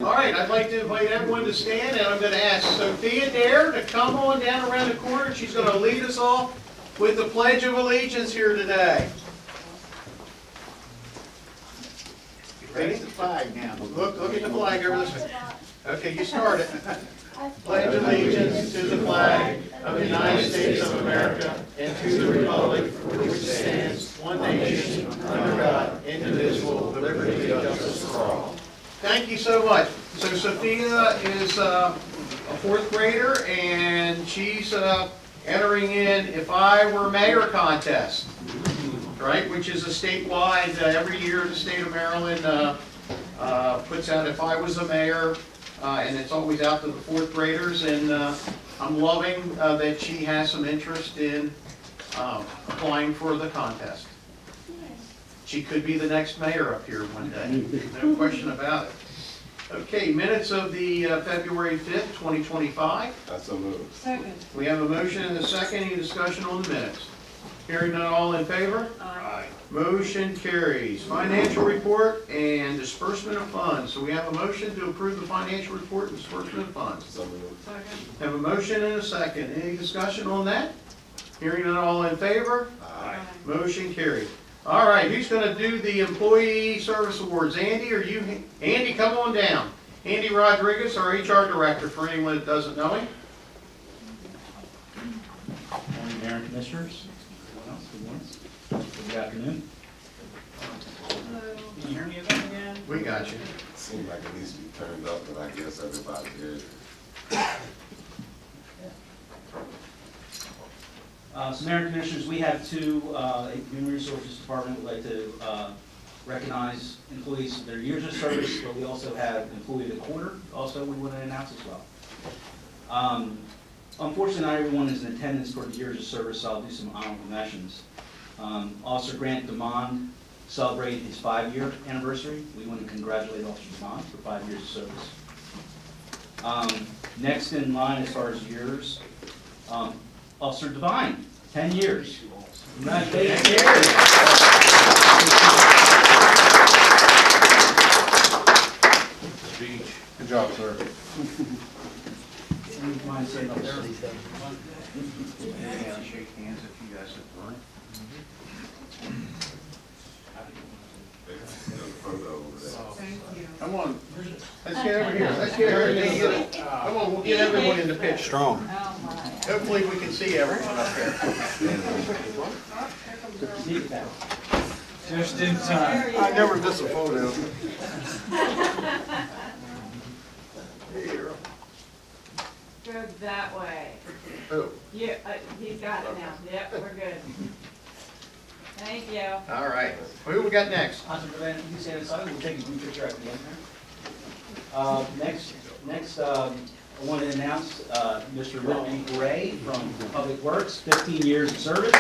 All right, I'd like to invite everyone to stand, and I'm going to ask Sophia Dare to come on down around the corner. She's going to lead us off with the Pledge of Allegiance here today. Face the flag now. Look at the flag over this way. Okay, you start it. Pledge allegiance to the flag of the United States of America and to the republic for which it stands, one nation, under God, indivisible, with liberty and justice for all. Thank you so much. So Sophia is a fourth grader, and she's entering in If I Were Mayor contest, right? Which is a statewide, every year the state of Maryland puts out If I Was a Mayor, and it's always out to the fourth graders. And I'm loving that she has some interest in applying for the contest. She could be the next mayor up here one day, no question about it. Okay, minutes of the February 5th, 2025. That's so moved. Second. We have a motion and a second. Any discussion on the minutes? Hearing none, all in favor? Aye. Motion carries. Financial report and disbursement of funds. So we have a motion to approve the financial report and disbursement of funds. So moved. Second. Have a motion and a second. Any discussion on that? Hearing none, all in favor? Aye. Motion carried. All right, who's going to do the employee service awards? Andy, or you? Andy, come on down. Andy Rodriguez, our HR director, for anyone that doesn't know him. Morning, Mayor and Commissioners. Everyone else, good morning. Good afternoon. Can you hear me again? We got you. Seemed like it needs to be turned up, but I guess everybody here. So Mayor and Commissioners, we have two, Human Resources Department would like to recognize employees for their years of service, but we also have Employee of the Quarter, also we want to announce as well. Unfortunately, not everyone is in attendance for the years of service, so I'll do some honorable mentions. Officer Grant DeMond celebrated his 5-year anniversary. We want to congratulate Officer DeMond for 5 years of service. Next in line as far as years, Officer Devine, 10 years. Congratulations. Good job, sir. Mind sitting up there? Yeah, I'll shake hands if you guys have fun. Photo over there. Thank you. Come on, let's get over here. Let's get everybody. Come on, we'll get everyone in the picture. Strong. Oh, my. Hopefully we can see everyone up there. Just in time. I never miss a photo. Go that way. Oh, Yeah, he's got it now. Yep, we're good. Thank you. all right. Who we got next? Officer Devine, you can stand aside, we'll take a group picture at the end there. Next, I want to announce Mr. Whitney Gray from Public Works, 15 years of service.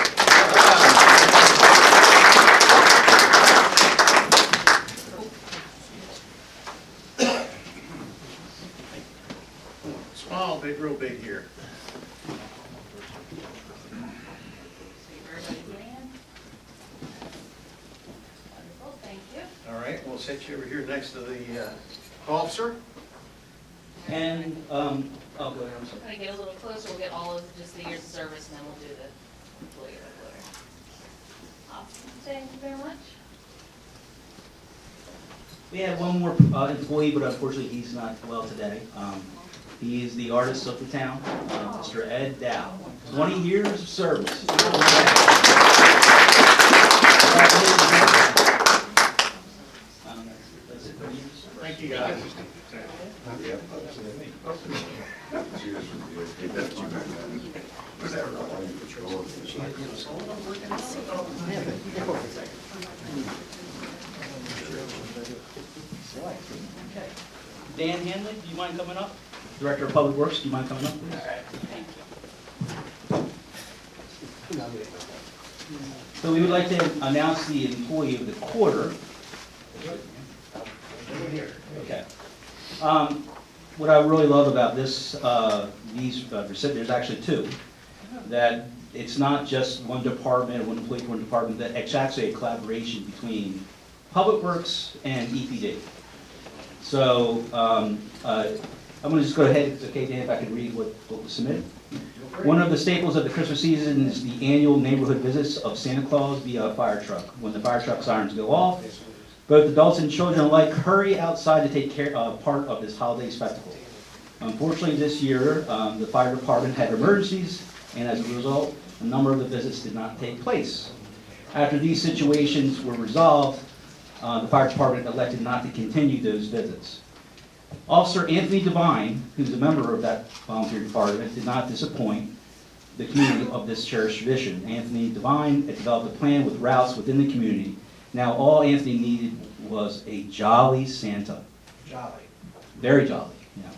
Small, big, real big here. Wonderful, thank you. All right, we'll set you over here next to the officer. And, go ahead, I'm sorry. Kind of get a little closer, we'll get all of just the years of service, and then we'll do the employee of the quarter. Awesome, thank you very much. We have one more employee, but unfortunately, he's not well today. He is the artist of the town, Mr. Ed Dow. 20 years of service. That's it for you. Thank you, guys. Okay. Dan Hanley, do you mind coming up? Director of Public Works, do you mind coming up, please? So we would like to announce the employee of the quarter. Okay. What I really love about this, there's actually two, that it's not just one department, one employee for one department, that it's actually a collaboration between Public Works and EPD. So I'm going to just go ahead, it's okay, Dan, if I can read what was submitted. One of the staples of the Christmas season is the annual neighborhood visits of Santa Claus via fire truck. When the fire truck sirens go off, both adults and children alike hurry outside to take part of this holiday spectacle. Unfortunately, this year, the fire department had emergencies, and as a result, a number of the visits did not take place. After these situations were resolved, the fire department elected not to continue those visits. Officer Anthony Devine, who's a member of that volunteer department, did not disappoint the community of this cherished tradition. Anthony Devine had developed a plan with routes within the community. Now, all Anthony needed was a jolly Santa. Jolly. Very jolly, you know.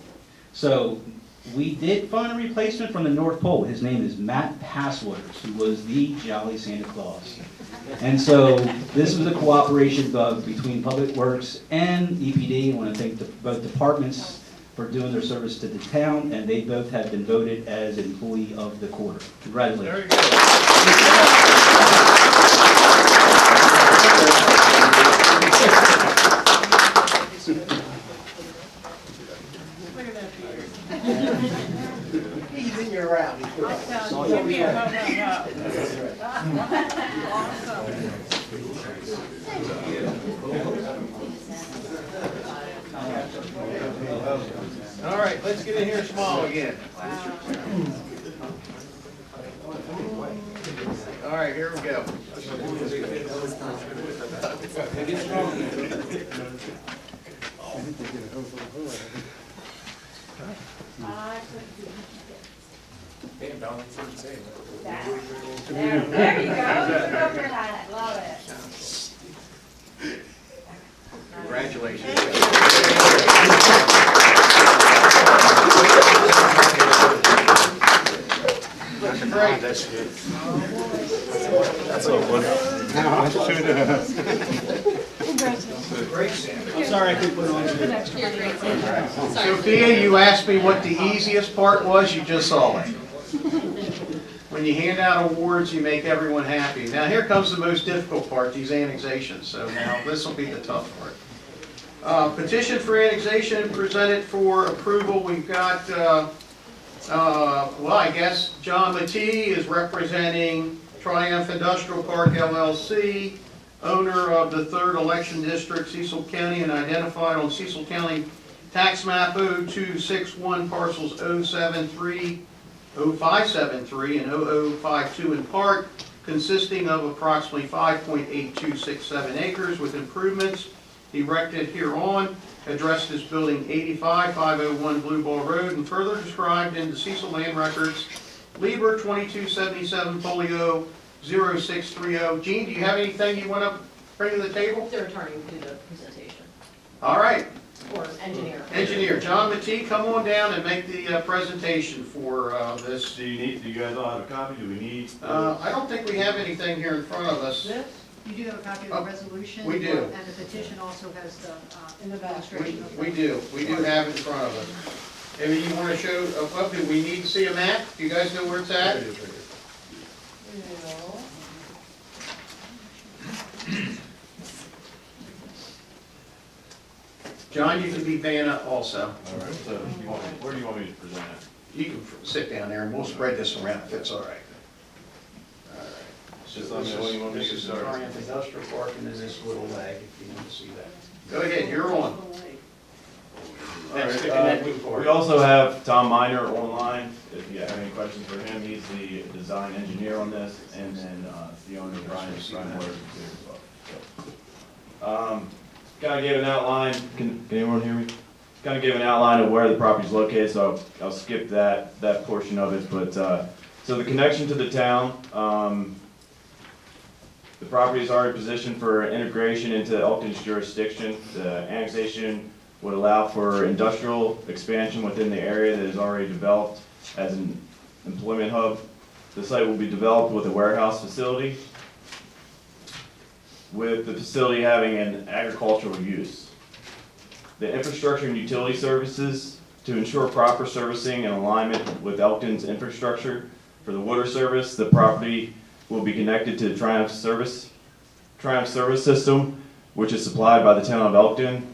So we did find a replacement from the North Pole. His name is Matt Passwaters, who was the jolly Santa Claus. And so this was a cooperation between Public Works and EPD. I want to thank both departments for doing their service to the town, and they both have been voted as Employee of the Quarter. Congratulations. Very good. Look at that, Peter. He's in your round. Give me a hug. Awesome. All right, let's get in here small again. All right, here we go. There you go. Go for that. Love it. Congratulations. Looking great. That's good. That's a one. I'm sorry I couldn't put it on you. You're great, Sandra. Sorry. Sophia, you asked me what the easiest part was, you just saw it. When you hand out awards, you make everyone happy. Now here comes the most difficult part, these annexations. So now this will be the tough part. Petition for annexation presented for approval. We've got, well, I guess John Matee is representing Triumph Industrial Park LLC, owner of the 3rd Election District, Cecil County, and identified on Cecil County Tax Map 0261 parcels 073, 0573, and 0052 in part, consisting of approximately 5.8267 acres with improvements erected hereon, addressed as Building 85, 501 Blue Ball Road, and further described in the Cecil Land Records, Lieber 2277 Folio 0630. Gene, do you have anything you want to bring to the table? They're returning to the presentation. All right. Or engineer. Engineer, John Matee, come on down and make the presentation for this. Do you guys all have a copy? Do we need? I don't think we have anything here in front of us. This? You do have a copy of the resolution? We do. And the petition also has the In the back. illustration of We the... do have it in front of us. Maybe you want to show, do we need to see a map? Do you guys know where it's at? John, you can be Vanna also. All right, so where do you want me to present it? You can sit down there and we'll spread this around if it's all right. All right. So Just let me know when you want me to this is the start. Triumph Industrial Park and then this little leg, if you want to see that. Go ahead, you're on. All That's right, the connecting part. we also have Tom Miner online, if you have any questions for him. He's the design engineer on this, and then the owner, Brian Works, as well. Kind of gave an outline, can anyone hear me? Kind of gave an outline of where the property is located, so I'll skip that portion of it. But so the connection to the town, the property is already positioned for integration into Elkton's jurisdiction. The annexation would allow for industrial expansion within the area that is already developed as an employment hub. The site will be developed with a warehouse facility, with the facility having an agricultural use. The infrastructure and utility services to ensure proper servicing and alignment with Elkton's infrastructure. For the water service, the property will be connected to the Triumph service system, which is supplied by the town of Elkton.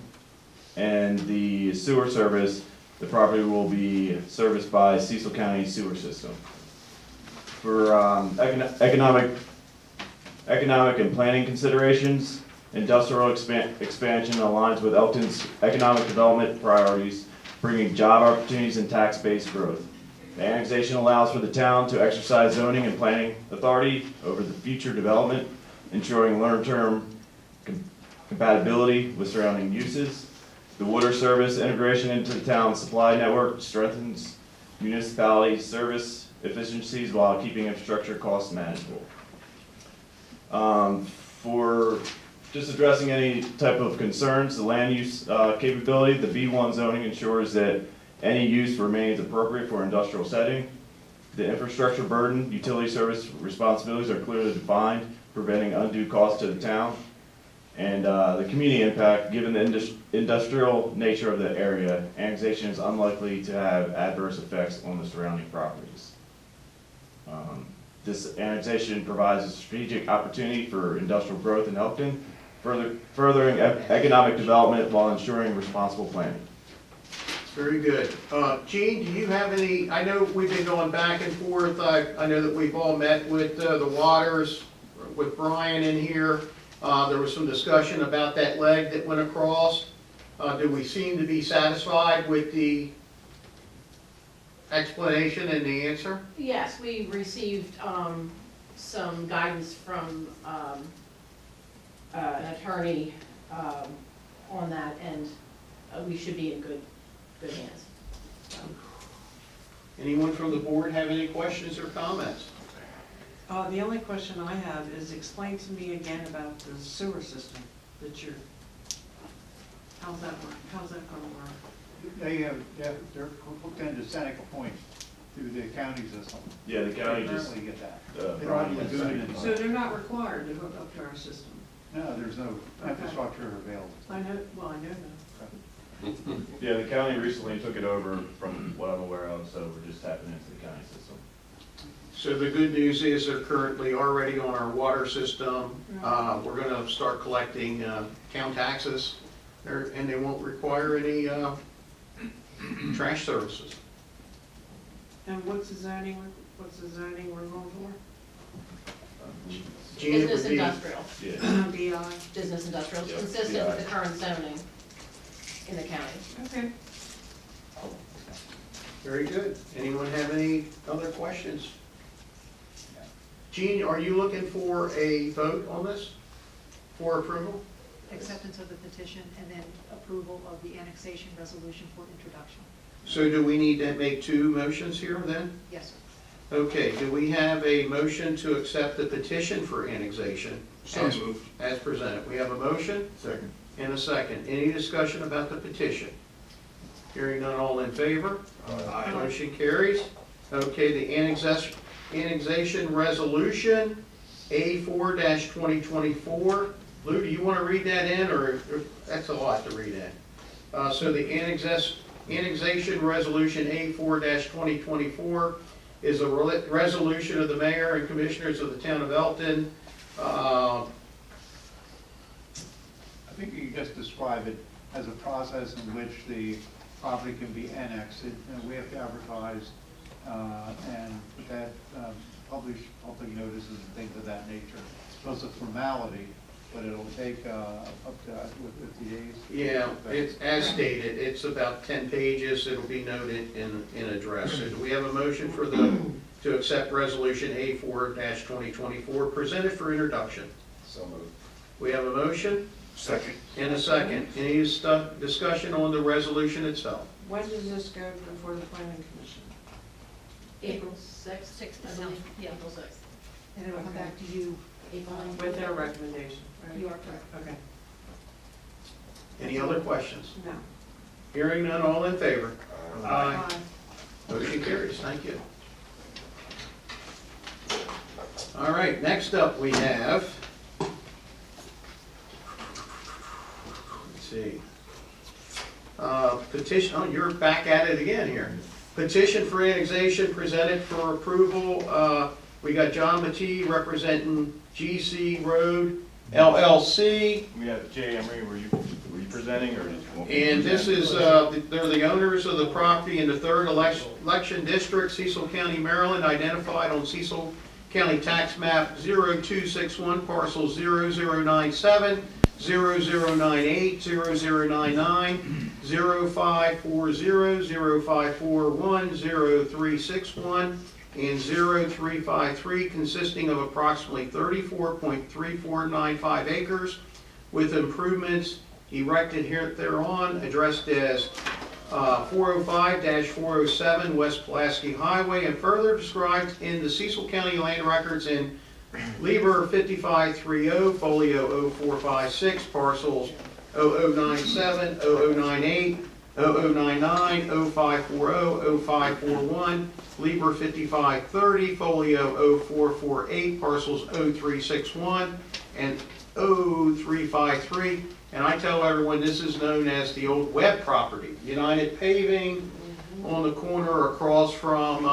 And the sewer service, the property will be serviced by Cecil County Sewer System. For economic and planning considerations, industrial expansion aligns with Elkton's economic development priorities, bringing job opportunities and tax-based growth. The annexation allows for the town to exercise zoning and planning authority over the future development, ensuring long-term compatibility with surrounding uses. The water service integration into the town's supply network strengthens municipality service efficiencies while keeping infrastructure costs manageable. For just addressing any type of concerns, the land use capability, the B1 zoning ensures that any use remains appropriate for industrial setting. The infrastructure burden, utility service responsibilities are clearly defined, preventing undue costs to the town. And the community impact, given the industrial nature of the area, annexation is unlikely to have adverse effects on the surrounding properties. This annexation provides a strategic opportunity for industrial growth in Elkton, furthering economic development while ensuring responsible planning. Very good. Gene, do you have any, I know we've been going back and forth, I know that we've all met with the Waters, with Brian in here. There was some discussion about that leg that went across. Do we seem to be satisfied with the explanation and the answer? Yes, we received some guidance from an attorney on that, and we should be in good hands. Anyone from the board have any questions or comments? The only question I have is explain to me again about the sewer system that you're, how's that work? How's that gonna work? They're hooked into Seneca Point through the county system. Yeah, the county They just, currently get that. Brian They're on had Lagoon second. So they're not required to hook up to our system? No, there's no infrastructure available. I know, well, I know that. Yeah, the county recently took it over from what I'm aware of, so we're just tapping into the county system. So the good news is they're currently already on our water system. We're gonna start collecting town taxes, and they won't require any trash services. And what's the zoning we're going Gene, it Business would be- industrial, Yeah. for? BI? business industrial, it's Yeah. consistent with the current zoning in the county. Okay. Very good. Anyone have any other questions? Gene, are you looking for a vote on this, for approval? Acceptance of the petition and then approval of the annexation resolution for introduction. So do we need to make two motions here then? Yes, sir. Okay, do we have a motion to accept the petition for annexation? So moved. As presented. We have a motion Second. and a second. Any discussion about the petition? Hearing none, all in favor? Aye. Motion carries. Okay, the annexation resolution, A4-2024. Lou, do you want to read that in, or that's a lot to read in? So the annexation resolution A4-2024 is a resolution of the mayor and commissioners of the town of Elkton. I think you can just describe it as a process in which the property can be annexed. We have to advertise and put that, publish public notices and things of that nature. So it's a formality, but it'll take up to 50 days. Yeah, it's, as stated, it's about 10 pages. It'll be noted in address. So do we have a motion for to accept resolution A4-2024, presented for introduction? So moved. We have a motion Second. and a second. Any discussion on the resolution itself? When does this go before the planning commission? April 6th, I believe, yeah, April 6th. And it'll come back to you. April With their recommendation, right? You are correct. Okay. Any other questions? No. Hearing none, all in favor? Aye. Aye. Motion carries. Thank you. All right, next up we have, let's see, petition, oh, you're back at it again here. Petition for annexation presented for approval. We got John Matee representing GC Road LLC. We have Jay Emery, were you presenting, or just? And this is, they're the owners of the property in the 3rd election district, Cecil County, Maryland, identified on Cecil County Tax Map 0261, parcels 0097, 0098, 0099, 0540, 0541, 0361, and 0353, consisting of approximately 34.3495 acres, with improvements erected here thereon, addressed as 405-407 West Pulaski Highway, and further described in the Cecil County Land Records in Lieber 5530, folio 0456, parcels 0097, 0098, 0099, 0540, 0541, Lieber 5530, folio 0448, parcels 0361, and 0353. And I tell everyone this is known as the old Webb property. United Paving on the corner across from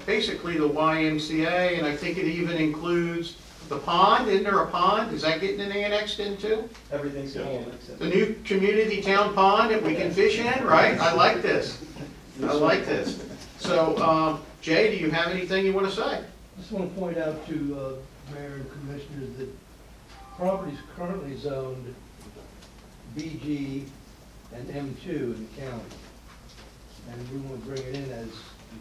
basically the YMCA, and I think it even includes the pond. Isn't there a pond? Is that getting annexed into? Everything's going except. The new community town pond that we can fish in, right? I like this. I like this. So, Jay, do you have anything you want to say? I just want to point out to Mayor and Commissioners that properties currently zoned BG and M2 in the county. And we want to bring it in as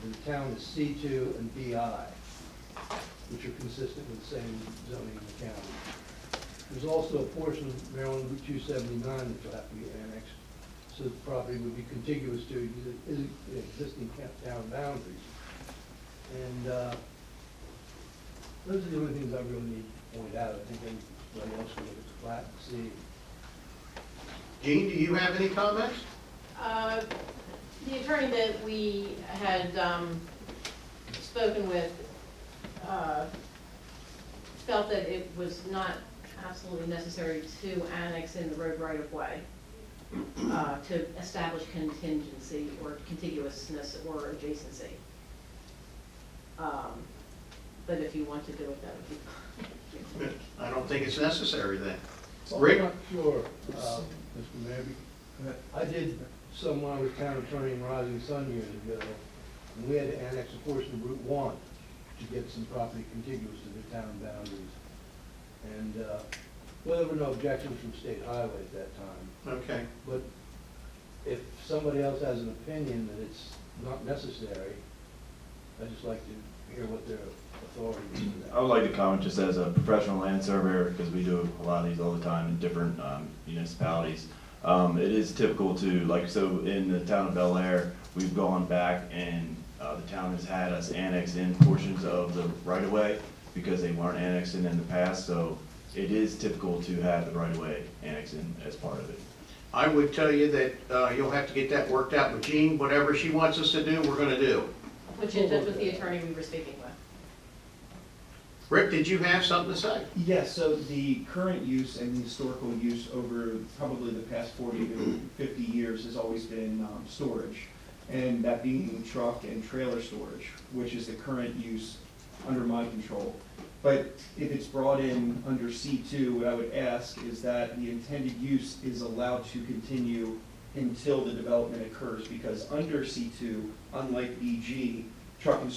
the town is C2 and BI, which are consistent with the same zoning in the county. There's also a portion of Maryland Route 279 that will have to be annexed, so the property would be contiguous to existing town boundaries. And those are the only things I really need to point out. I think everybody else will look at the plat and see. Gene, do you have any comments? The attorney that we had spoken with felt that it was not absolutely necessary to annex in the road right-of-way to establish contingency or contiguousness or adjacency. But if you want to do it, that would be fine. I don't think it's necessary then. Well, Rick? I'm not sure, Mr. Mayor. I did some when I was town attorney in Rising Sun years ago, and we had to annex a portion of Route 1 to get some property contiguous to the town boundaries. And well, there were no objections from State Highway at that time. Okay. But if somebody else has an opinion that it's not necessary, I'd just like to hear what their authority is for that. I would like to comment just as a professional land surveyor, because we do a lot of these all the time in different municipalities. It is typical to, like, so in the town of Bel Air, we've gone back and the town has had us annex in portions of the right-of-way because they weren't annexed in the past, so it is typical to have the right-of-way annexed in as part of it. I would tell you that you'll have to get that worked out with Jean. Whatever she wants us to do, we're going to do. Put you in touch with the attorney we were speaking with. Rick, did you have something to say? Yes, so the current use and the historical use over probably the past 40 to 50 years has always been storage, and that being truck and trailer storage, which is the current use under my control. But if it's brought in under C2, what I would ask is that the intended use is allowed to continue until the development occurs, because under C2, unlike BG, truck and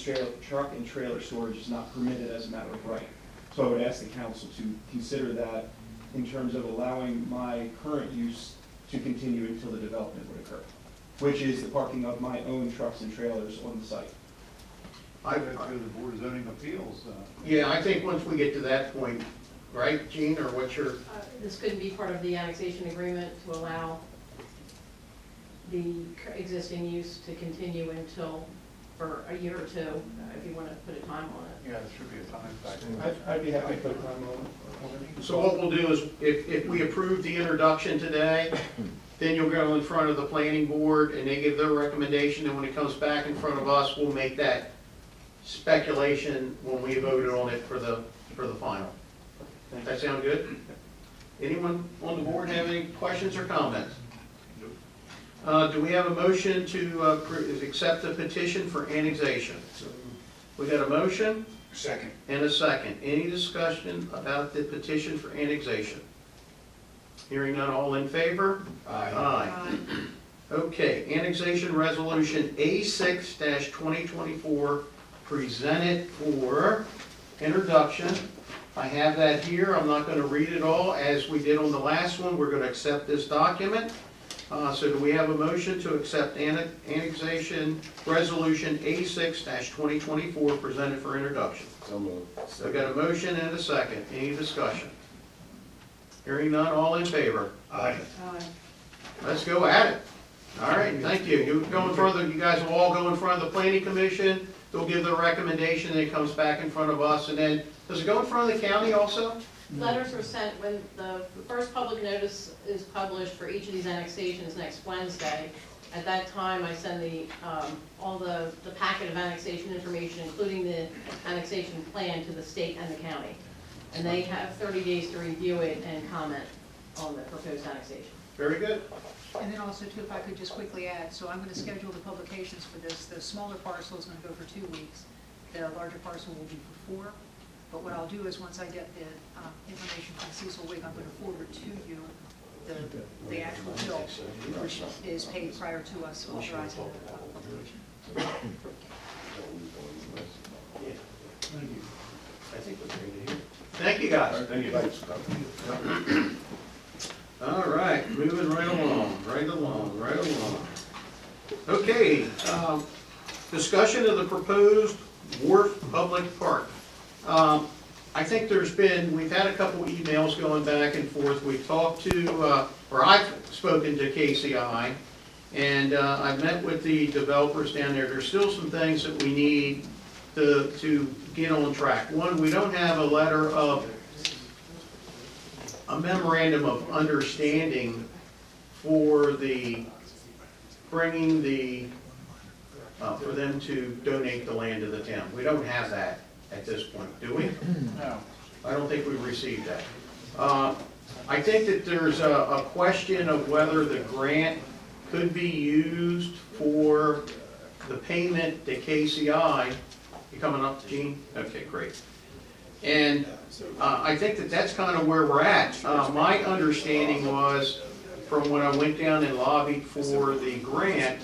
trailer storage is not permitted as a matter of right. So I would ask the council to consider that in terms of allowing my current use to continue until the development would occur, which is the parking of my own trucks and trailers on the site. I go through the Board of Zoning Appeals. Yeah, I think once we get to that point, right, Jean, or what's your? This could be part of the annexation agreement to allow the existing use to continue until, for a year or two, if you want to put a time on it. Yeah, there should be a time factor. I'd be happy to put a time on it. So what we'll do is, if we approve the introduction today, then you'll go in front of the planning board and they give their recommendation, and when it comes back in front of us, we'll make that speculation when we voted on it for the final. That sound good? Anyone on the board have any questions or comments? Do we have a motion to accept the petition for annexation? We got a motion? Second. And a second. Any discussion about the petition for annexation? Hearing none, all in favor? Aye. Okay, annexation resolution A6-2024, presented for introduction. I have that here. I'm not going to read it all. As we did on the last one, we're going to accept this document. So do we have a motion to accept annexation resolution A6-2024, presented for introduction? So moved. So I got a motion and a second. Any discussion? Hearing none, all in favor? Aye. Let's go at it. All right, thank you. You go in front of you guys will all go in front of the planning commission. They'll give their recommendation, and it comes back in front of us, and then, does it go in front of the county also? Letters were sent when the first public notice is published for each of these annexations next Wednesday. At that time, I send all the packet of annexation information, including the annexation plan, to the state and the county. And they have 30 days to review it and comment on the proposed annexation. Very good. And then also too, if I could just quickly add, so I'm going to schedule the publications for this. The smaller parcel is going to go for 2 weeks. The larger parcel will be for 4. But what I'll do is, once I get the information from Cecil Wig, I'm going to forward to you the actual bill, which is paid prior to us authorizing the publication. I think we're ready to hear. Thank you, guys. Thank you. All right, moving right along. Okay, discussion of the proposed Wharf Public Park. I think we've had a couple emails going back and forth. We've talked to, or I've spoken to KCI, and I've met with the developers down there. There's still some things that we need to get on track. One, we don't have a memorandum of understanding for for them to donate the land to the town. We don't have that at this point, do we? No. I don't think we've received that. I think that there's a question of whether the grant could be used for the payment to KCI. You coming up, Gene? Okay, great. And I think that that's kind of where we're at. My understanding was, from when I went down and lobbied for the grant,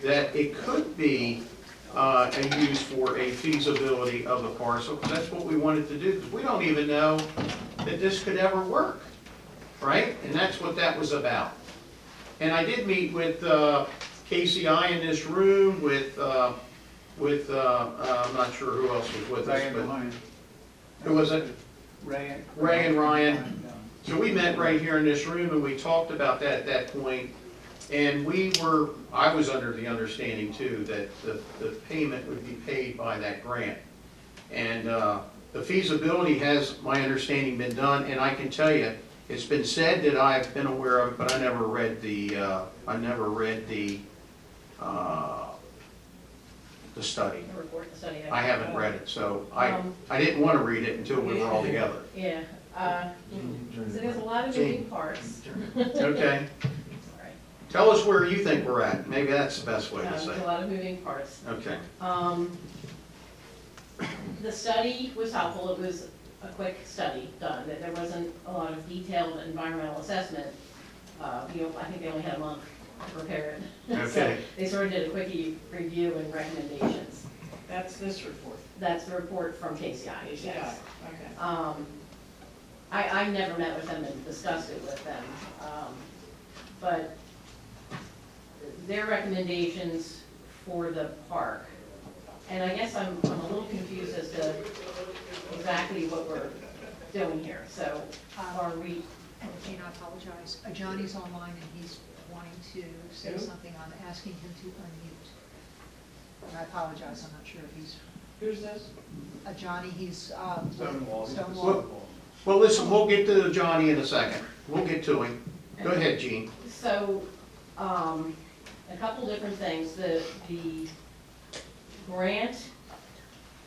that it could be used for a feasibility of the parcel, because that's what we wanted to do, because we don't even know that this could ever work, right? And that's what that was about. And I did meet with KCI in this room, with I'm not sure who else was with us, Ray and but Ryan. who was it? Ray and Ryan. So we met right here in this room, and we talked about that at that point. And I was under the understanding too that the payment would be paid by that grant. And the feasibility has, my understanding, been done, and I can tell you, it's been said that I've been aware of, but I never read the study. The report, the study. I haven't read it, so I didn't want to read it until we were all together. Yeah, so there's a lot of moving parts. Okay. Sorry. Tell us where you think we're at. Maybe that's the best way to say There's a it. lot of moving parts. Okay. The study was helpful. It was a quick study done. There wasn't a lot of detailed environmental assessment. I think they only had a month to prepare it. Okay. So they sort of did a quickie review and recommendations. That's this report. That's the report from KCI, yes. Okay. I never met with them and discussed it with them. But their recommendations for the park, and I guess I'm a little confused as to exactly what we're doing here. So are we? And Gene, I apologize. Johnny's online and he's wanting to say Who? something. I'm asking him to unmute. And I apologize, I'm not sure if he's, Who's this? Johnny, he's, Stonewall. Stonewall. Well, listen, we'll get to Johnny in a second. We'll get to him. Go ahead, Gene. So, a couple different things. The grant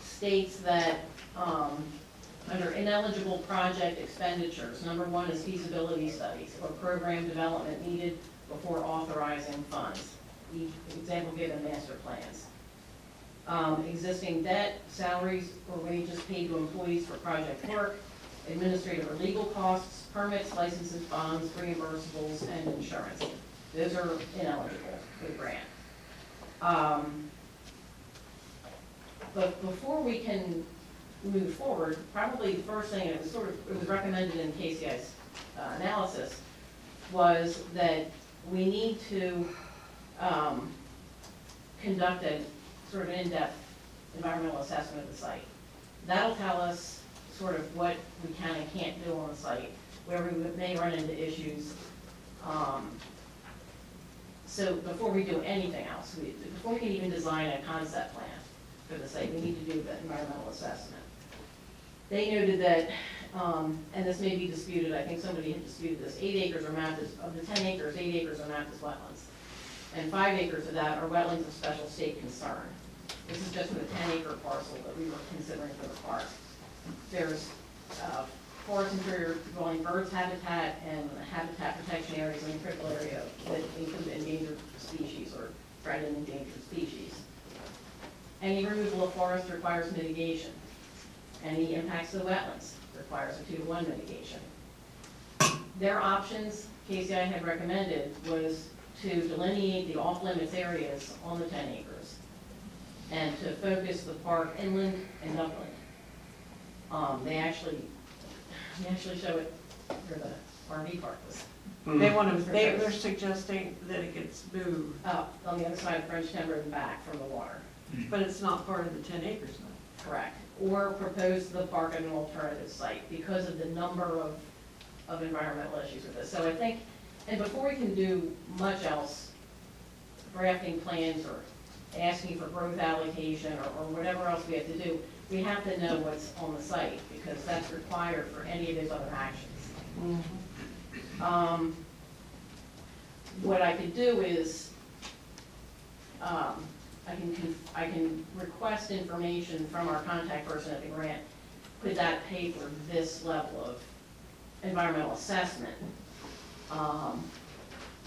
states that, under ineligible project expenditures, number one is feasibility studies or program development needed before authorizing funds. The example given, master plans. Existing debt, salaries or wages paid to employees for project work, administrative or legal costs, permits, licenses, bonds, reimbursables, and insurance. Those are ineligible for the grant. But before we can move forward, probably the first thing, and it was recommended in KCI's analysis, was that we need to conduct a sort of in-depth environmental assessment of the site. That'll tell us sort of what we can and can't do on the site, where we may run into issues. So before we do anything else, before we can even design a concept plan for the site, we need to do the environmental assessment. They noted that, and this may be disputed, I think somebody had disputed this, 8 acres are mapped as, of the 10 acres, 8 acres are mapped as wetlands. And 5 acres of that are wetlands of special state concern. This is just for the 10-acre parcel that we were considering for the park. There's forest interior dwelling birds habitat and habitat protection areas in the critical area that include endangered species or threatened endangered species. Any removal of forest requires mitigation. Any impacts to the wetlands requires a 2-to-1 mitigation. Their options, KCI had recommended, was to delineate the off-limits areas on the 10 acres and to focus the park inland and upland. They actually show it where the RV park was. They want to, they're suggesting that it gets moved, Up on the other side of Frenchtown Road and back from the water. but it's not part of the 10 acres now. Correct. Or propose the park as an alternative site because of the number of environmental issues with this. So I think, and before we can do much else, drafting plans or asking for growth allocation or whatever else we have to do, we have to know what's on the site because that's required for any of those other actions. What I could do is, I can request information from our contact person at the grant. Could that pay for this level of environmental assessment?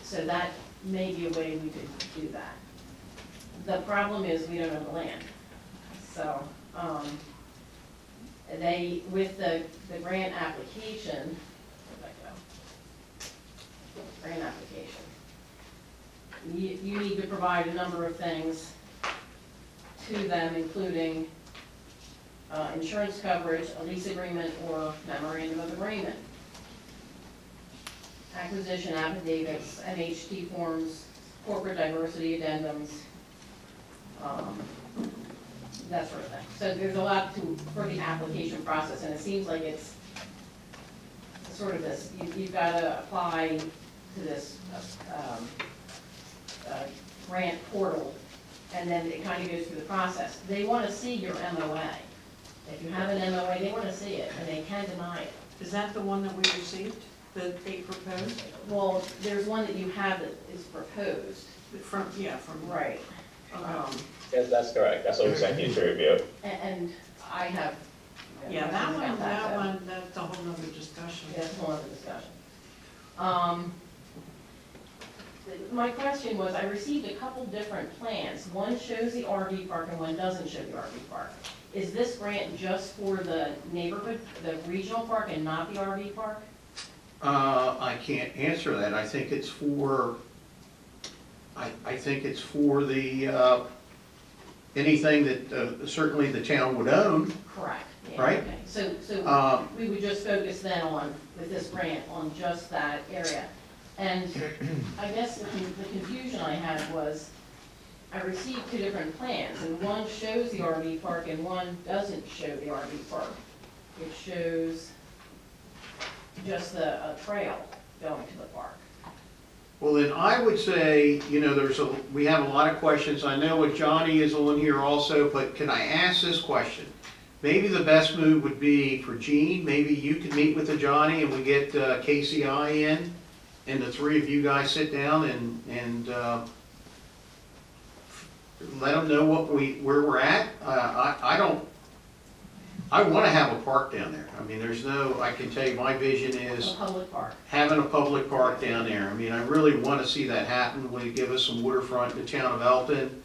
So that may be a way we could do that. The problem is we don't own the land. So they, with the grant application, where'd that go? Grant application. You need to provide a number of things to them, including insurance coverage, a lease agreement, or memorandum of agreement, acquisition affidavits, MHT forms, corporate diversity addendums, that sort of thing. So there's a lot for the application process, and it seems like it's sort of this, you've got to apply to this grant portal, and then it kind of goes through the process. They want to see your MOA. If you have an MOA, they want to see it, and they can deny it. Is that the one that we received, that they proposed? Well, there's one that you have that is proposed. From, yeah, from. Right. Yes, that's correct. That's what we sent you to review. And I have. Yeah, that questions about one, that's a whole nother discussion. Yeah, that's a whole other discussion. My question was, I received a couple different plans. One shows the RV park and one doesn't show the RV park. Is this grant just for the neighborhood, the regional park, and not the RV park? I can't answer that. I think it's for, I think it's for the, anything that certainly the town would own. Correct. Yeah, Right. okay. So we would just focus then on, with this grant, on just that area. And I guess the confusion I had was, I received 2 different plans, and one shows the RV park and one doesn't show the RV park. It shows just a trail going to the park. Well, then I would say, you know, we have a lot of questions. I know what Johnny is on here also, but can I ask this question? Maybe the best move would be for Gene, maybe you could meet with the Johnny and we get KCI in, and the 3 of you guys sit down and let them know where we're at. I want to have a park down there. I mean, there's no, I can tell you, my vision is A public park. having a public park down there. I mean, I really want to see that happen. Will you give us some waterfront in the town of Elkton?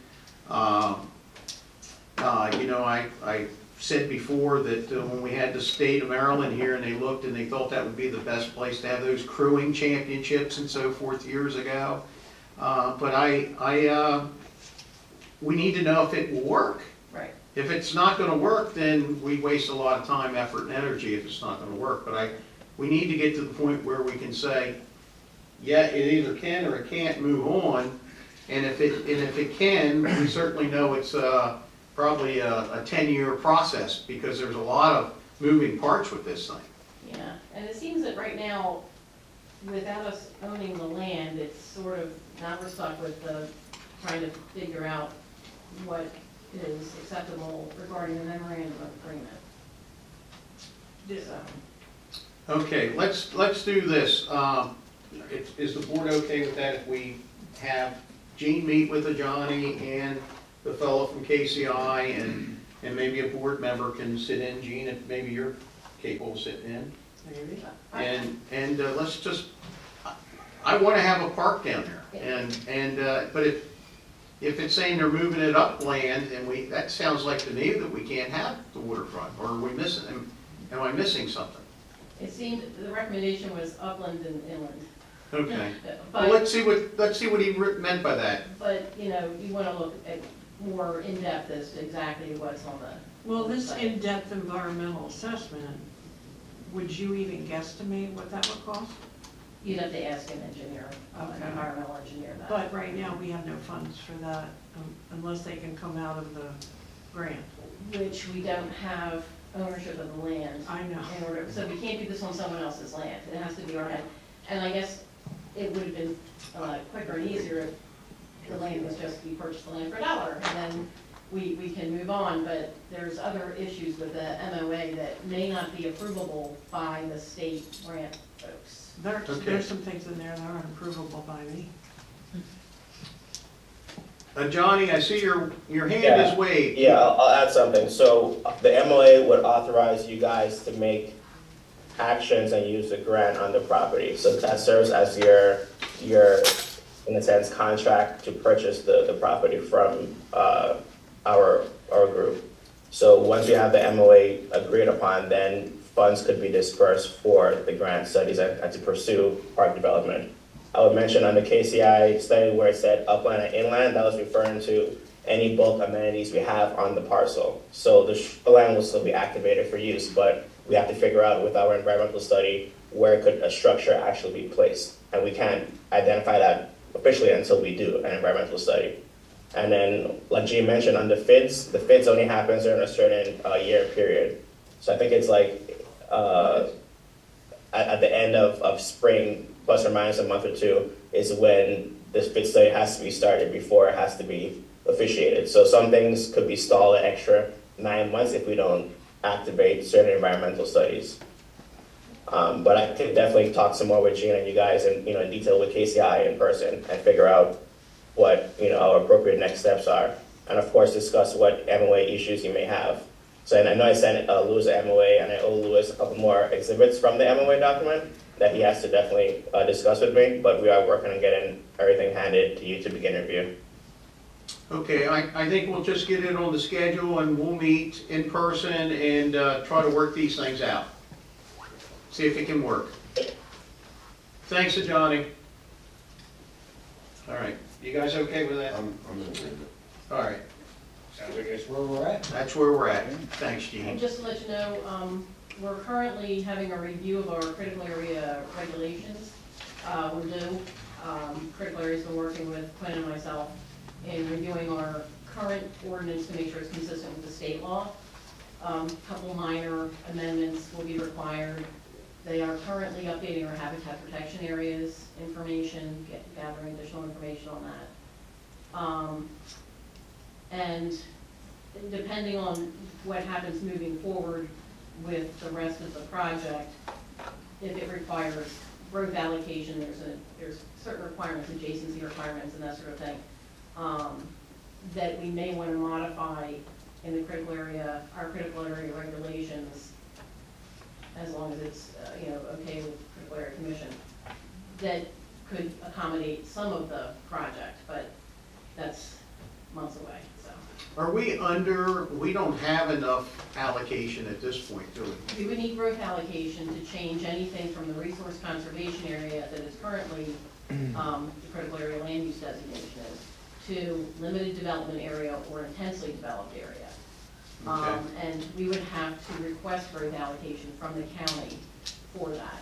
You know, I said before that when we had the state of Maryland here and they looked and they thought that would be the best place to have those crewing championships and so forth years ago. But we need to know if it will work. Right. If it's not gonna work, then we waste a lot of time, effort, and energy if it's not gonna work. But we need to get to the point where we can say, yeah, it either can or it can't move on. And if it can, we certainly know it's probably a 10-year process, because there's a lot of moving parts with this thing. Yeah, and it seems that right now, without us owning the land, it's sort of, now we're stuck with trying to figure out what is acceptable regarding the memorandum of agreement. So, Okay, let's do this. Is the board okay with that if we have Gene meet with the Johnny and the fellow from KCI, and maybe a board member can sit in? Gene, if maybe you're capable of sitting in. Maybe. And let's just, I want to have a park down there. But if it's saying they're moving it upland, and that sounds like to me that we can't have the waterfront, or are we missing, am I missing something? it seemed, the recommendation was upland and inland. Okay. But- Well, let's see what he meant by that. But, you want to look at more in-depth as to exactly what's on the. Well, this site. in-depth environmental assessment, would you even guesstimate what that would cost? You'd have to ask an engineer, an Okay. environmental engineer that. But right now, we have no funds for that, unless they can come out of the grant. Which we don't have ownership of the land. I know. In order, so we can't do this on someone else's land, it has to be our land. And I guess it would have been quicker and easier if the land was just, we purchased the land for $1, and then we can move on, but there's other issues with the MOA that may not be approvable by the state grant folks. Okay. There's some things in there that aren't improvable by me. Johnny, I see your hand Yeah. is waved. Yeah, I'll add something. So the MOA would authorize you guys to make actions and use the grant on the property. So that serves as your, in a sense, contract to purchase the property from our group. So once we have the MOA agreed upon, then funds could be dispersed for the grant studies and to pursue park development. I would mention on the KCI study where it said upland and inland, that was referring to any bulk amenities we have on the parcel. So the land will still be activated for use, but we have to figure out with our environmental study where could a structure actually be placed. And we can't identify that officially until we do an environmental study. And then, like Gene mentioned, on the FIDS only happens during a certain year period. So I think it's like at the end of spring, plus or minus a month or two, is when this FID study has to be started before it has to be officiated. So some things could be stalled an extra 9 months if we don't activate certain environmental studies. But I could definitely talk some more with Gina and you guys and in detail with KCI in person and figure out what our appropriate next steps are. And of course discuss what MOA issues you may have. So and I know I sent Louis an MOA and I owe Louis a couple more exhibits from the MOA document that he has to definitely discuss with me, but we are working on getting everything handed to you to begin review. Okay, I think we'll just get it on the schedule and we'll meet in person and try to work these things out. See if it can work. Thanks to Johnny. All right, you guys okay with that? I'm in agreement. All right, Sounds like that's where we're at. that's where we're at. Thanks, And Gene. just to let you know, we're currently having a review of our critical area regulations. We're due. Critical area's been working with Quinn and myself in reviewing our current ordinance to make sure it's consistent with the state law. Couple minor amendments will be required. They are currently updating our habitat protection areas information, gathering additional information on that. And depending on what happens moving forward with the rest of the project, if it requires growth allocation, there's certain requirements, adjacency requirements and that sort of thing, that we may want to modify in the critical area, our critical area regulations, as long as it's, okay with critical area commission, that could accommodate some of the project, but that's months away, so. Are we under, we don't have enough allocation at this point, do we? We would need growth allocation to change anything from the resource conservation area that is currently, the critical area land use designation is, to limited development area or intensely developed area. Okay. And we would have to request growth allocation from the county for that.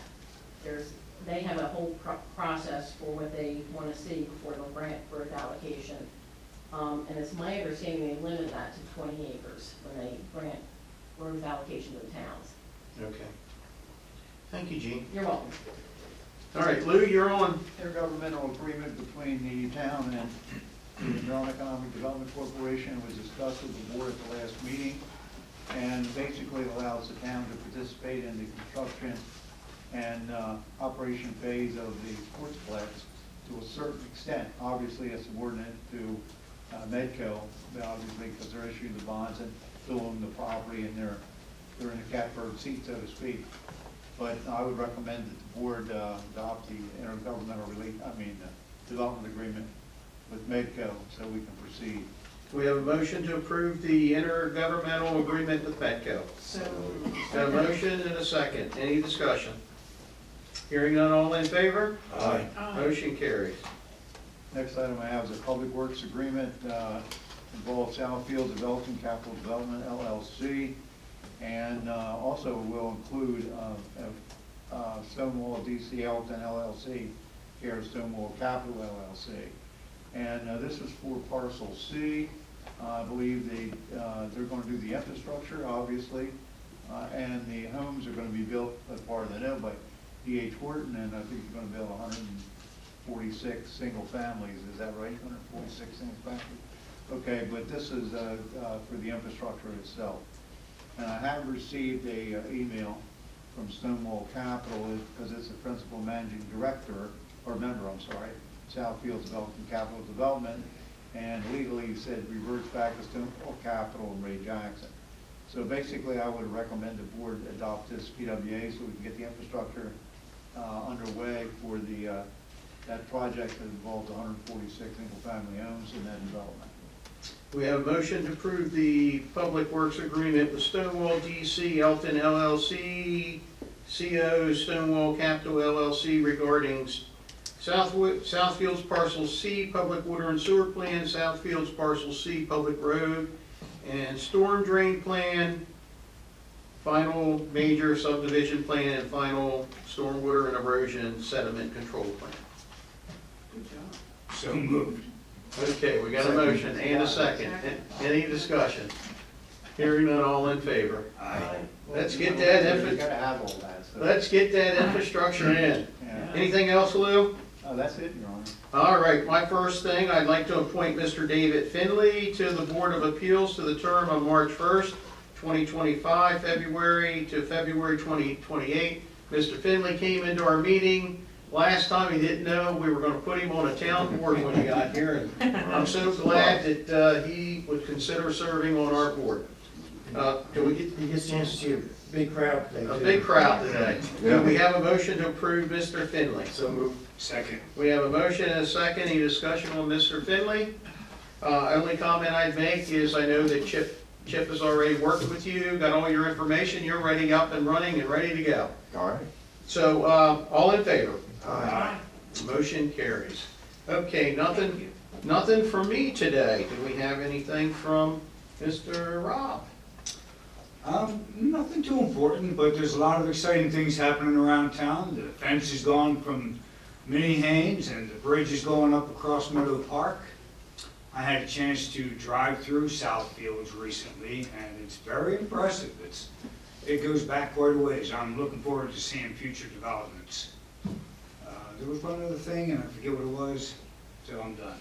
They have a whole process for what they want to see before they'll grant growth allocation. And it's my understanding they limit that to 20 acres when they grant growth allocation to the towns. Okay. Thank you, Gene. You're welcome. All right, Lou, you're on. Intergovernmental agreement between the town and the Maryland Economic Development Corporation was discussed with the board at the last meeting, and basically it allows the town to participate in the construction and operation phase of the sportsplex to a certain extent. Obviously, it's subordinate to Medco, obviously, because they're issuing the bonds and still own the property, and they're in a catbird seat, so to speak. But I would recommend that the board adopt the intergovernmental development agreement with Medco so we can proceed. We have a motion to approve the intergovernmental agreement with Petco. So. Got a motion and a second. Any discussion? Hearing none, all in favor? Aye. Motion carries. Next item I have is a public works agreement, involves Southfield Elkton Capital Development LLC, and also will include Stonewall DC Elkton LLC, care of Stonewall Capital LLC. And this is for parcel C. I believe they're going to do the infrastructure, obviously, and the homes are going to be built as part of the note by D.H. Horton, and I think they're going to build 146 single families. Is that right? 146 single families? Okay, but this is for the infrastructure itself. And I have received a email from Stonewall Capital, because it's the principal managing director, or member, I'm sorry, Southfield Elkton Capital Development, and legally said reverts back to Stonewall Capital and Ray Jackson. So basically, I would recommend the board adopt this PWA so we can get the infrastructure underway for that project that involves 146 single-family homes in that development. We have a motion to approve the Public Works Agreement with Stonewall DC Elkton LLC, CO Stonewall Capital LLC regarding Southfield's Parcel C Public Water and Sewer Plan, Southfield's Parcel C Public Road and Storm Drain Plan, final major subdivision plan, and final stormwater and erosion sediment control plan. Good job. So moved. Okay, we got a motion and a second. Any discussion? Hearing none, all in favor? Aye. Let's get that You gotta have all that, so. Let's get that infrastructure in. Yeah. Anything else, Lou? That's it, Your Honor. All right, my first thing, I'd like to appoint Mr. David Finley to the Board of Appeals to the term of March 1st, 2025, February to February 2028. Mr. Finley came into our meeting. Last time, he didn't know we were going to put him on a town board when he got here, and I'm so glad that he would consider serving on our board. Do we get He gets a chance to see a big crowd today. a big crowd today? Do we have a motion to approve Mr. Finley? So moved. Second. We have a motion and a second. Any discussion on Mr. Finley? Only comment I'd make is I know that Chip has already worked with you, got all your information, you're ready, up and running and ready to go. All right. So, all in favor? Aye. Motion carries. Okay, nothing from me today. Do we have anything from Mr. Rob? Nothing too important, but there's a lot of exciting things happening around town. The fence is gone from Mini Haynes and the bridge is going up across Meadow Park. I had a chance to drive through Southfields recently and it's very impressive. It goes back quite a ways. I'm looking forward to seeing future developments. There was one other thing and I forget what it was, so I'm done.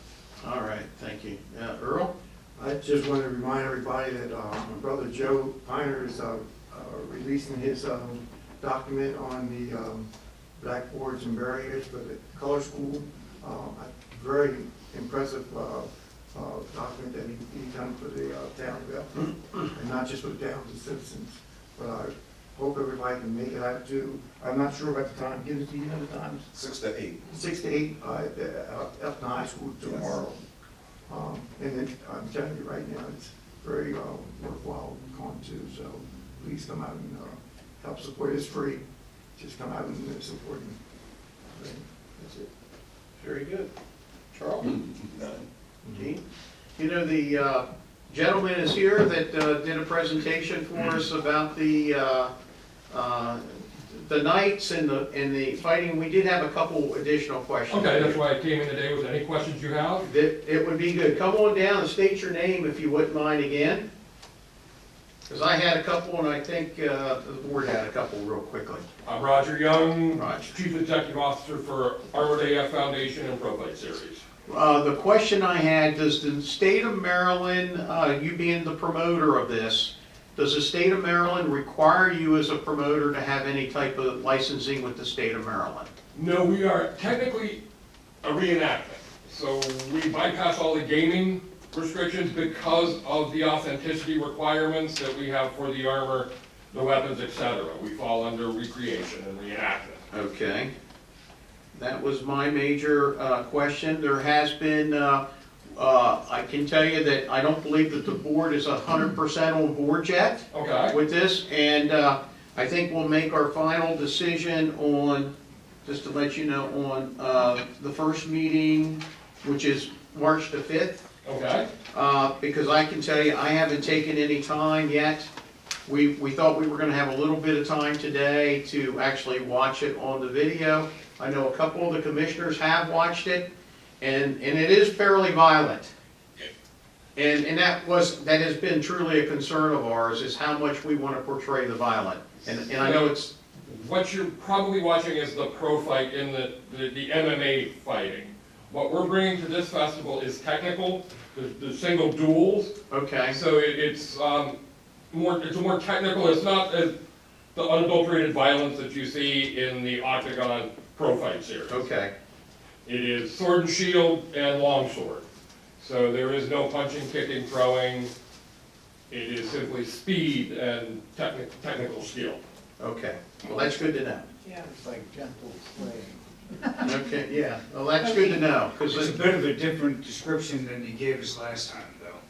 All right, thank you. Earl? I just want to remind everybody that my brother Joe Piner is releasing his document on the blackboards and barriers for the color school. Very impressive document that he done for the town of Elkton, and not just for the town, the citizens. But I hope everybody can make it out to. I'm not sure about the time. Give it to you know the times. 6 to 8. 6 to 8 at Elkton High School tomorrow. And then I'm telling you right now, very worthwhile going to, so please come out and help support. It's free, just come out and support me. That's it. Very good. Charles? Gene? You know, the gentleman is here that did a presentation for us about the knights and the fighting. We did have a couple additional questions. Okay, that's why I came in today. Was there any questions you have? It would be good. Come on down and state your name if you wouldn't mind again. Because I had a couple, and I think the board had a couple real quickly. I'm Roger Young, Roger. Chief Executive Officer for Armored AF Foundation and Pro Fight Series. The question I had, does the state of Maryland, you being the promoter of this, does the state of Maryland require you as a promoter to have any type of licensing with the state of Maryland? No, we are technically a reenactment. So we bypass all the gaming restrictions because of the authenticity requirements that we have for the armor, the weapons, etc. We fall under recreation and reenactment. Okay. That was my major question. There has been, I can tell you that I don't believe that the board is 100% on board yet with this, and I think we'll make our final decision on, just to let you know, on the first meeting, which is March the 5th. Okay. Because I can tell you, I haven't taken any time yet. We thought we were going to have a little bit of time today to actually watch it on the video. I know a couple of the commissioners have watched it, and it is fairly violent. And that has been truly a concern of ours, is how much we want to portray the violent. And I know it's... What you're probably watching is the pro fight in the MMA fighting. What we're bringing to this festival is technical, the single duels. Okay. So it's more technical. It's not the unadulterated violence that you see in the Octagon Pro Fight series. Okay. It is sword and shield and longsword. So there is no punching, kicking, throwing. It is simply speed and technical skill. Okay. Well, that's good to know. Yeah, it's like gentle slaying. Okay, yeah. Well, that's good to know. It's a bit of a different description than you gave us last time, though.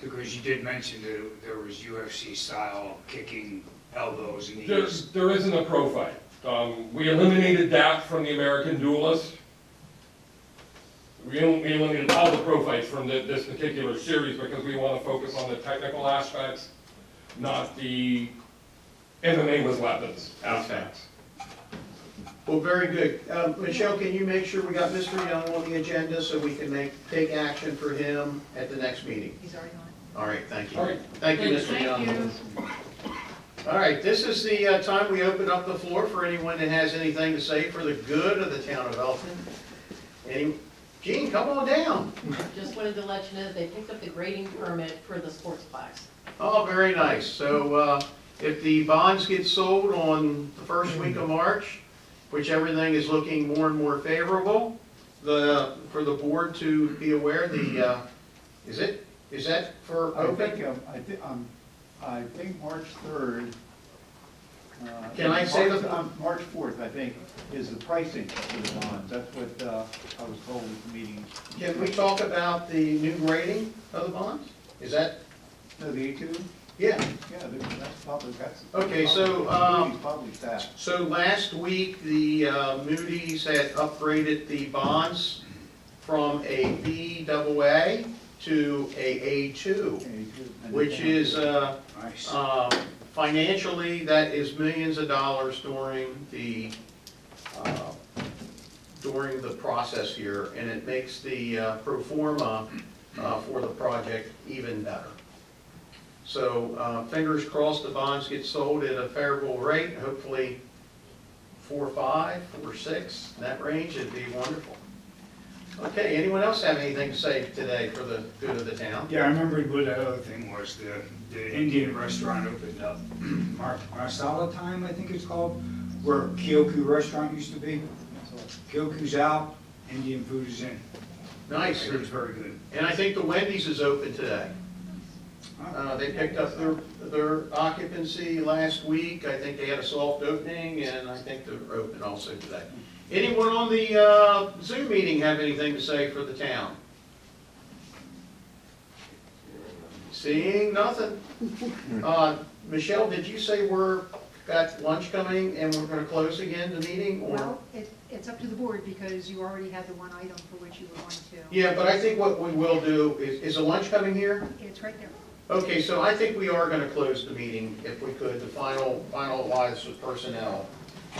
Because you did mention that there was UFC style kicking, elbows, and knees. There isn't a pro fight. We eliminated that from the American Duelist. We eliminated all the pro fights from this particular series because we want to focus on the technical aspects, not the MMA with weapons aspects. Well, very good. Michelle, can you make sure we got Mr. Young on the agenda so we can take action for him at the next meeting? He's already on it. All right, thank you. All right. Thank you, Mr. Young. All right, this is the time we open up the floor for anyone that has anything to say for the good of the town of Elkton. Gene, come on down. Just wanted to let you know that they picked up the grading permit for the sportsplex. Oh, very nice. So if the bonds get sold on the first week of March, which everything is looking more and more favorable, for the board to be aware, is that for open? I think March 3rd. Can I say March 4th, I think, is the pricing for the bonds. That's what I was told at the meeting. Can we talk about the new grading of the bonds? Is that? No, the A2? Yeah. Yeah, that's public, Okay, so, Moody's published that. So last week, the Moody's had upgraded the bonds from a BAA to a A2, which is, financially, that is millions of dollars during the process here, and it makes the pro forma for the project even better. So fingers crossed the bonds get sold at a favorable rate, hopefully 4.5, 4.6, in that range, it'd be wonderful. Okay, anyone else have anything to say today for the good of the town? Yeah, I remember what that other thing was, the Indian restaurant opened up, Marsala Time, I think it's called, where Kyoku restaurant used to be. Kyoku's out, Indian food is in. Nice. It was very good. And I think the Wendy's is open today. They picked up their occupancy last week. I think they had a soft opening, and I think they're open also today. Anyone on the Zoom meeting have anything to say for the town? Seeing nothing. Michelle, did you say we're got lunch coming and we're gonna close again the meeting, or? Well, it's up to the board because you already had the one item for which you were going to. Yeah, but I think what we will do is the lunch coming here? It's right there. Okay, so I think we are gonna close the meeting, if we could, to finalize with personnel.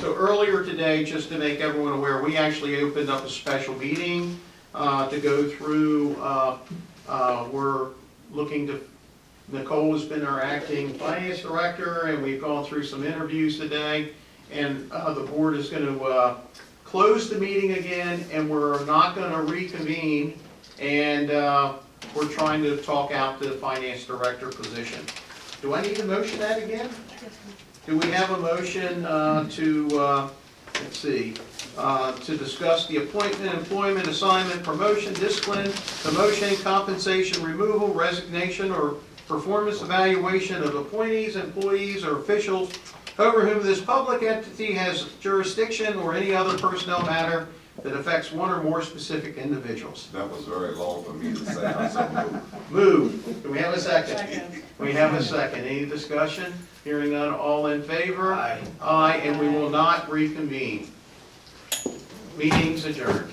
So earlier today, just to make everyone aware, we actually opened up a special meeting to go through, we're looking to, Nicole has been our acting finance director, and we've gone through some interviews today. And the board is gonna close the meeting again, and we're not gonna reconvene. And we're trying to talk out the finance director position. Do I need to motion that again? Do we have a motion to, let's see, to discuss the appointment, employment, assignment, promotion, discipline, demotion, compensation, removal, resignation, or performance evaluation of appointees, employees, or officials over whom this public entity has jurisdiction, or any other personnel matter that affects one or more specific individuals? That was very long for me to say. I so moved. Move. Do we have a second? We have a second. Any discussion? Hearing none, all in favor? Aye. Aye, and we will not reconvene. Meeting's adjourned.